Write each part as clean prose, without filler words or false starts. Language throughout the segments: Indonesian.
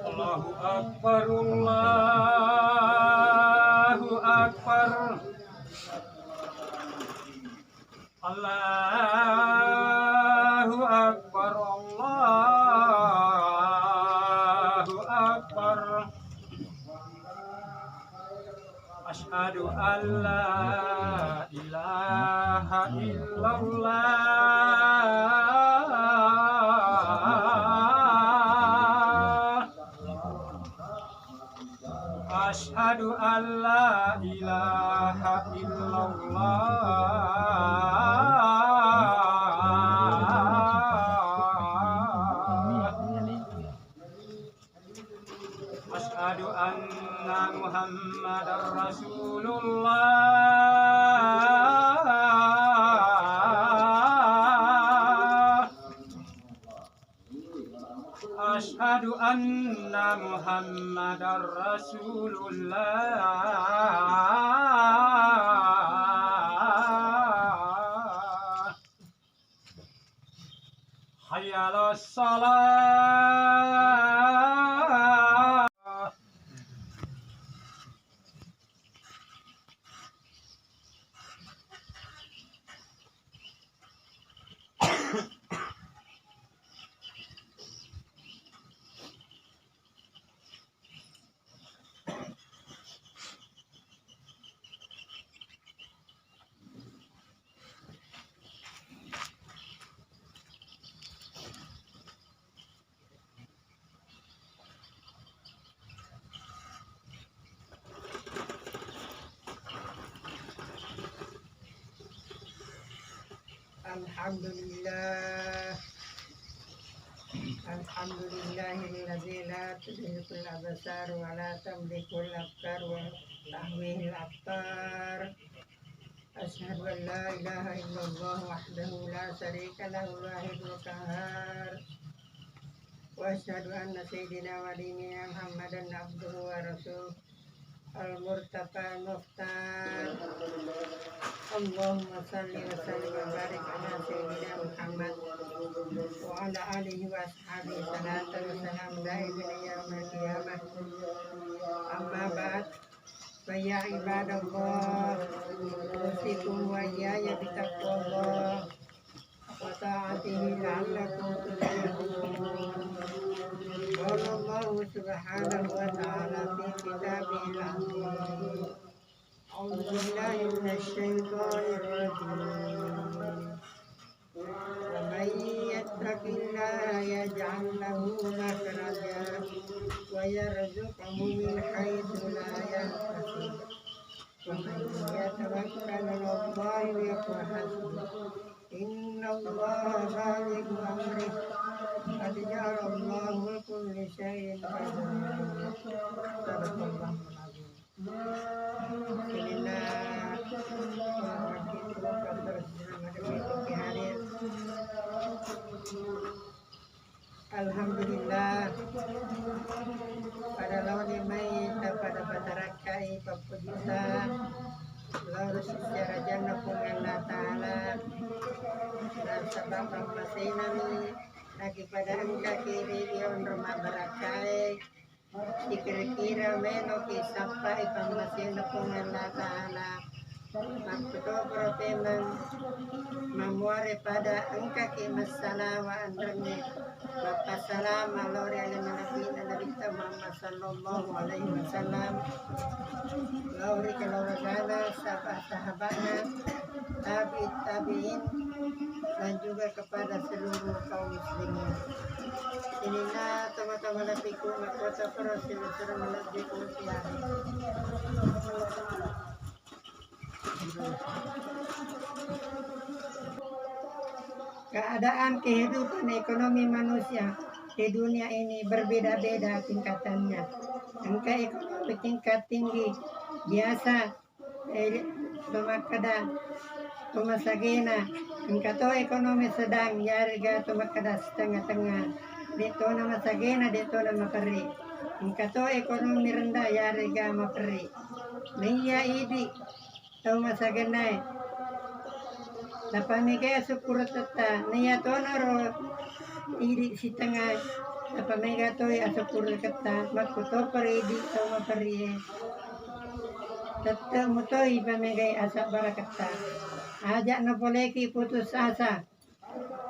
Allahu Akbar, Allahu Akbar, Allahu Akbar, Allahu Akbar. Asyhadu an la ilaha illallah. Asyhadu an la ilaha illallah. Asyhadu anna Muhammadar Rasulullah. Asyhadu anna Muhammadar Rasulullah. Hayya 'alas shalah. Alhamdulillahilladzi la tudrikul absar wa la tamlikul absar wa tahwihil absar. Asyhadu an la ilaha illallah wahdahu la syarika lahu wahidul qahhar. Wa asyhadu anna sayyidina wa nabiyina Muhammadan abduhu wa rasuluh al-murtaqa al-mukhtar. Allahumma salli wa sallim wa barik ala sayyidina Muhammad wa ala alihi wa ashabihi salatan wa salam daimin ila yaumil qiyamah. Amma ba'd, fa ya ibadallah, usikum wa iyaya bitaqwallah wa ta'atihi la'allakum tuflihun. Qala Allah subhanahu wa ta'ala fi kitabihil azim. A'udzu billahi minasy syaithanir rajim. Wa may yattaqillaha yaj'al lahu makhraja wa yarzuqhu min haitsu la yahtasib. Wa man yatawakkal 'ala Allahi fa huwa hasbuh. Innallaha balighu amrihi qad ja'ala Allahu likulli syai'in qadara. Sadaqallahul azim. Alhamdulillah pada lawan mai pada patarakai papujuta lalu secara jannah Allah Ta'ala dan sebab masinami lagi pada angka kiri dion rumah barakai dikira-kira menoki sampai pamasin Allah Ta'ala Makto protemen memuare pada angka ki masalah wa andrni Bapak salam alori ala nabi Muhammad sallallahu alaihi wasallam lauri keluarganya sahabatnya tabi'in dan juga kepada seluruh kaum muslimin. Inilah teman-teman nabiku makota perasil teman nabiku siang. Keadaan kehidupan ekonomi manusia di dunia ini berbeda-beda tingkatannya. Angka ekonomi tingkat tinggi biasa tumakada tumasagena. Angka to ekonomi sedang yarga tumakada setengah-tengah. Dito na masagena dito na mapari. Angka to ekonomi rendah yarga mapari. Niya idi tumasagena. Napamigay syukur tata niya to naro idi si tengah napamigay to syukur kata makuto pare di sama pare tata muto ipamigay asa barakata aja na boleki putus asa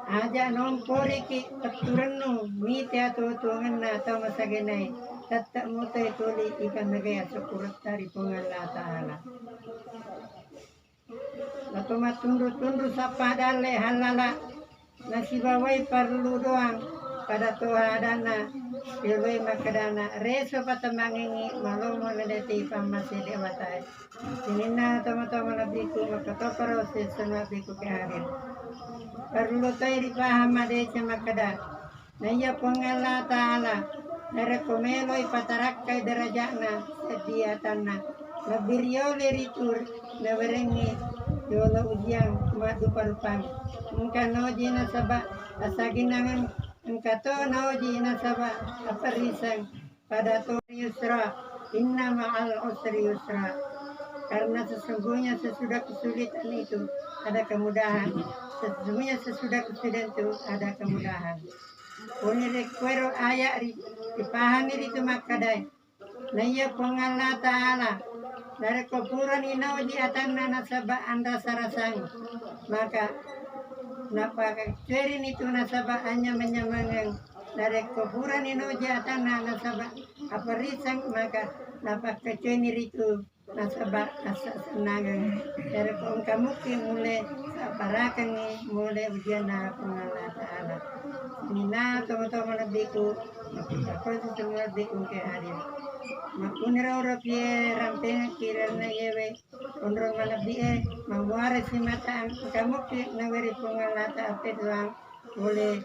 aja non poriki paturano mite ato tuangan na to masagenay tata muto tuli ipamigay syukur tari pangalla taala Natuma tundu-tundu sa padale halala nasibawai perlu doang pada tuhadana piloi makadana reso patamangingi malo maledeti pamase dewatai sinina tama-tama nabiku makatoparo sesana biku kehadir perlu tay dipaham adece makada naya pengala ta'ala narekomeloi patarakai derajana sediatana Nabirio leritur nawerengi yola ujiang madu parupan engka noji nasaba asaginangan engka to noji nasaba aparisang pada to yusra inna ma'al usri yusra karena sesungguhnya sesudah kesulitan itu ada kemudahan sesungguhnya sesudah kesulitan itu ada kemudahan puni rekwero ayak dipahami itu makadai naya pengala ta'ala dari kuburan inau di atanna nasaba anda sarasang maka napa kerin itu nasaba hanya menyamangang dari kuburan inau di atanna nasaba apa risang maka napa kerin itu nasaba asa senangang dari kamu mulai saparakan mulai ujian na pengala ta'ala nina teman-teman nabiku aku semua nabiku ke hadir makunira ora pie rampena kirana yewe ondro malabie mawara si mata kamu ki naweri pengalata ape doang boleh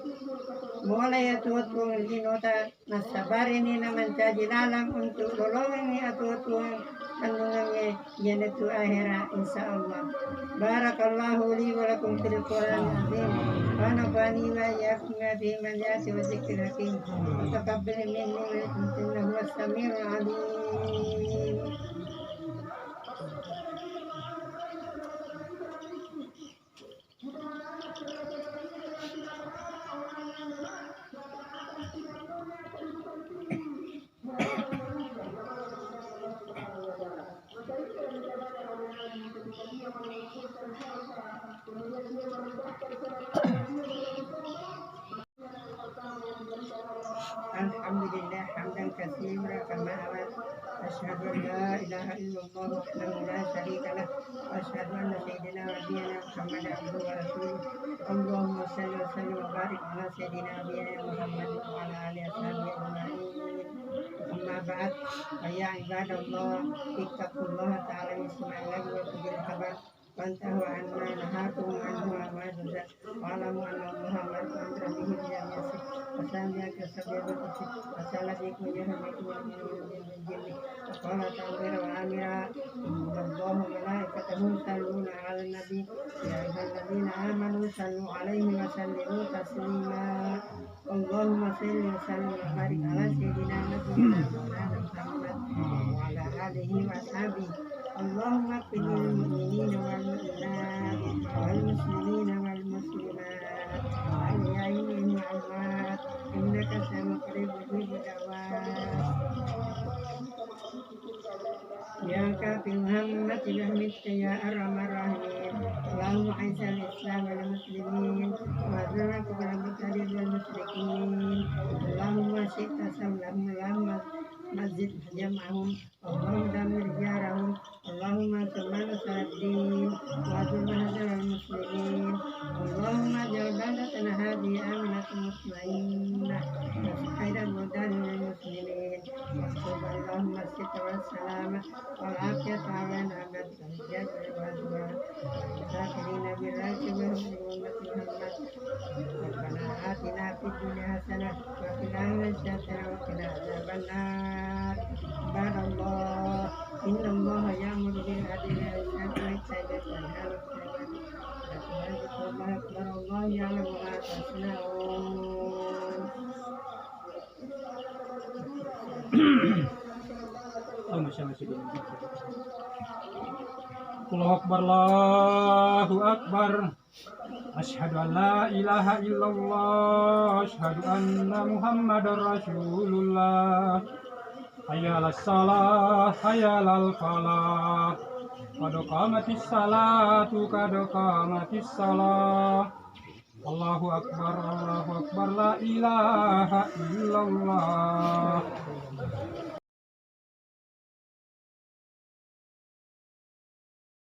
mulai atu tuang linota nasabar ini naman caji lalang untuk golongan ni atu tuang kandungannya janatu akhirah insyaallah barakallahu li wa lakum fil qur'an azim wa nafani wa iyyakum bima ya'ti wa dzikril hakim taqabbal minni wa innahu was-sami'ul 'alim. Alhamdulillah hamdan katsira kama amat asyhadu an la ilaha illallah wahdahu la syarika lah wa asyhadu anna sayyidina wa nabiyana Muhammadan abduhu wa rasuluh Allahumma shalli wa sallim wa barik ala sayyidina nabiyina Muhammad wa ala alihi washabihi ajma'in amma ba'd ya ibadallah ittaqullaha ta'ala bismillahi wa fil khabar Pantahu anna nahakum anhu amadza wa'lamu anna Muhammad amra bihi jami'asi wasalnya kasabiyatul usi wasalabikum yarhamikum wa jinni waqala ta'ala wa amira Allahu malaikatahu yusalluna 'alan nabi ya ayyuhalladzina amanu sallu 'alaihi wa sallimu taslima Allahumma shalli wa sallim wa barik ala sayyidina Nabiyyina Maulana Muhammad wa ala alihi wa ashabihi. Allahumma qil lil mu'minina wal mu'minat wal muslimina wal muslimat wal ya'in wal amwat innaka sami'un qaribun da'wat. Ya kafil hammati rahmatika ya arhamar rahimin. Allahumma aizal islam wal muslimin wa zalal kubra mutadid wal musyrikin. Allahumma syi'ta sallam masjid jam'ahum Allahumma damir jarahum Allahumma sumana saladdin wa zumana al muslimin. Allahumma jalbana tanah hadi aminatun mutmainnah wa khairan mudan lil muslimin. Allahumma syi'ta wa salama wal afiyat ala nabat al-jad wal-bazwar sakinina birajibah ummati Muhammad. Rabbana atina fid dunya hasanah wa fil akhirati hasanah wa qina adzabannar. Subhanallah, innallaha ya'muru bil adli wal ihsani wa ita'i dzil qurba. Allahu ya'lamu ma tasna'un. Allahu Akbar, Allahu Akbar. Asyhadu an la ilaha illallah, asyhadu anna Muhammadar Rasulullah. Hayya 'alas shalah, hayya 'alal falah. Qad qamatis salatu, qad qamatis salah. Allahu Akbar, la ilaha illallah.